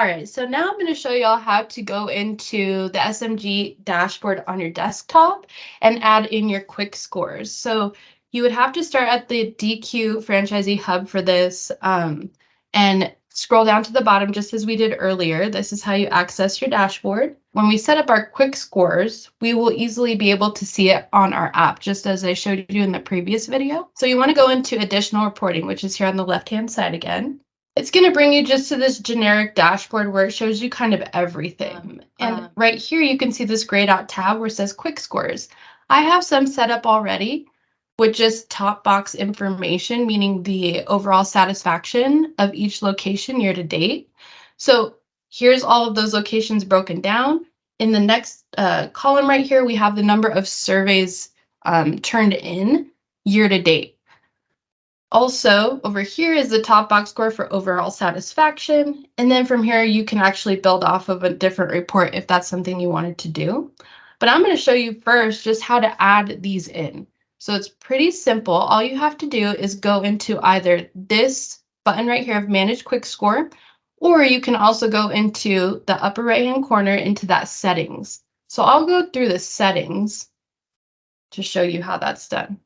All right, so now I'm going to show y'all how to go into the SMG dashboard on your desktop and add in your quick scores. So you would have to start at the DQ franchisee hub for this and scroll down to the bottom just as we did earlier. This is how you access your dashboard. When we set up our quick scores, we will easily be able to see it on our app, just as I showed you in the previous video. So you want to go into additional reporting, which is here on the left-hand side again. It's going to bring you just to this generic dashboard where it shows you kind of everything. And right here, you can see this grayed out tab where it says quick scores. I have some set up already with just top box information, meaning the overall satisfaction of each location year to date. So here's all of those locations broken down. In the next column right here, we have the number of surveys turned in year to date. Also, over here is the top box score for overall satisfaction. And then from here, you can actually build off of a different report if that's something you wanted to do. But I'm going to show you first just how to add these in. So it's pretty simple. All you have to do is go into either this button right here of Manage Quick Score, or you can also go into the upper right-hand corner into that Settings. So I'll go through the Settings to show you how that's done.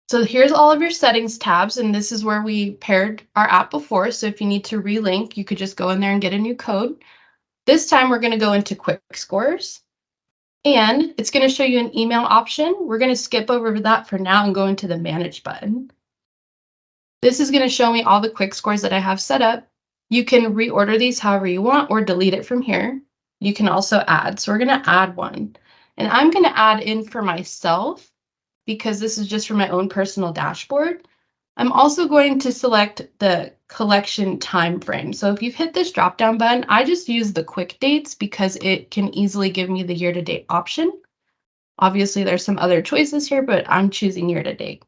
So here's all of your settings tabs, and this is where we paired our app before. So if you need to relink, you could just go in there and get a new code. This time we're going to go into Quick Scores, and it's going to show you an email option. We're going to skip over that for now and go into the Manage button. This is going to show me all the Quick Scores that I have set up. You can reorder these however you want or delete it from here. You can also add. So we're going to add one, and I'm going to add in for myself, because this is just for my own personal dashboard. I'm also going to select the collection time frame. So if you've hit this drop-down button, I just use the quick dates because it can easily give me the year-to-date option. Obviously, there's some other choices here, but I'm choosing year-to-date.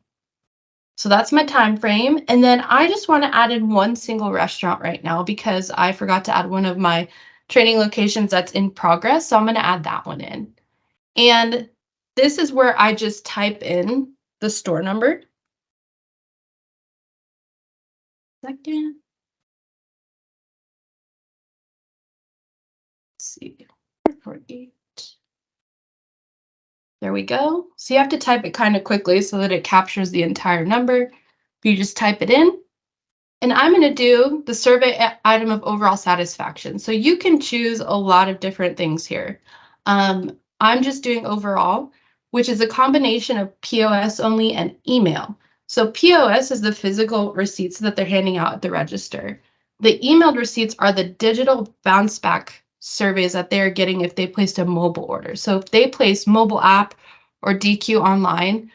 So that's my time frame. And then I just want to add in one single restaurant right now because I forgot to add one of my training locations that's in progress. So I'm going to add that one in. And this is where I just type in the store number. Second. Let's see. 448. There we go. So you have to type it kind of quickly so that it captures the entire number. You just type it in. And I'm going to do the survey item of overall satisfaction. So you can choose a lot of different things here. I'm just doing overall, which is a combination of POS only and email. So POS is the physical receipts that they're handing out at the register. The emailed receipts are the digital bounce back surveys that they're getting if they placed a mobile order. So if they place mobile app or DQ online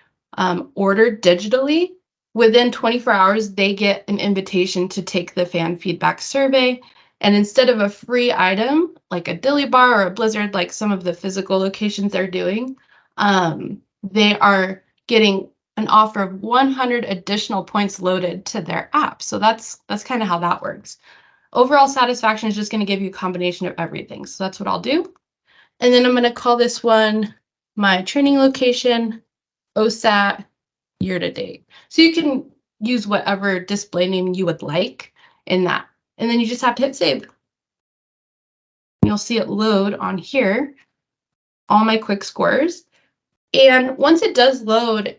order digitally, within 24 hours, they get an invitation to take the fan feedback survey. And instead of a free item, like a dilly bar or a blizzard, like some of the physical locations they're doing, they are getting an offer of 100 additional points loaded to their app. So that's kind of how that works. Overall satisfaction is just going to give you a combination of everything. So that's what I'll do. And then I'm going to call this one my training location, OSAT, year to date. So you can use whatever display name you would like in that. And then you just have to hit save. You'll see it load on here, all my quick scores. And once it does load,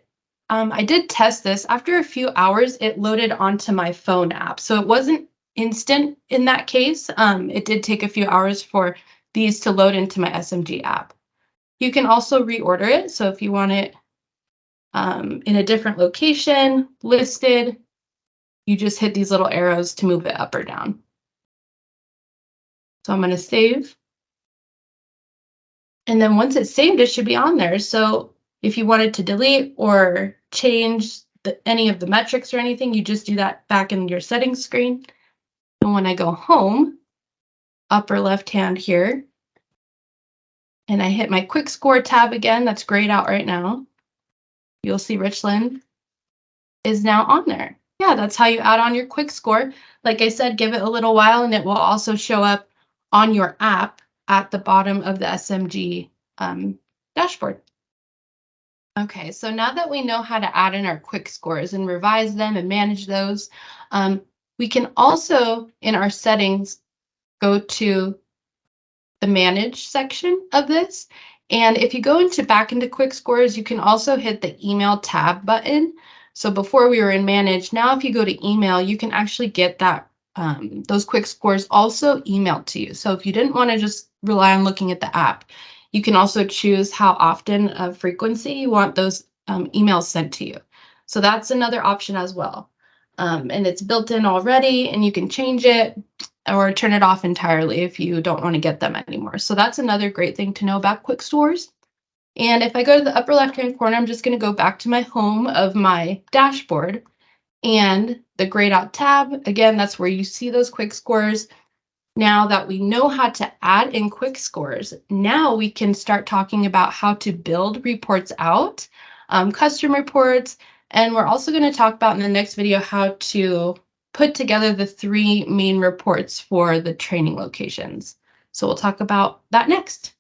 I did test this. After a few hours, it loaded onto my phone app. So it wasn't instant in that case. It did take a few hours for these to load into my SMG app. You can also reorder it. So if you want it in a different location, listed, you just hit these little arrows to move it up or down. So I'm going to save. And then once it's saved, it should be on there. So if you wanted to delete or change any of the metrics or anything, you just do that back in your settings screen. And when I go home, upper left hand here, and I hit my quick score tab again, that's grayed out right now, you'll see Richland is now on there. Yeah, that's how you add on your quick score. Like I said, give it a little while and it will also show up on your app at the bottom of the SMG dashboard. Okay, so now that we know how to add in our quick scores and revise them and manage those, we can also, in our settings, go to the manage section of this. And if you go back into Quickscores, you can also hit the email tab button. So before we were in manage, now if you go to email, you can actually get that those Quickscores also emailed to you. So if you didn't want to just rely on looking at the app, you can also choose how often of frequency you want those emails sent to you. So that's another option as well. And it's built in already, and you can change it or turn it off entirely if you don't want to get them anymore. So that's another great thing to know about Quickscores. And if I go to the upper left-hand corner, I'm just going to go back to my home of my dashboard and the grayed out tab. Again, that's where you see those Quickscores. Now that we know how to add in Quickscores, now we can start talking about how to build reports out, custom reports, and we're also going to talk about in the next video how to put together the 3 main reports for the training locations. So we'll talk about that next.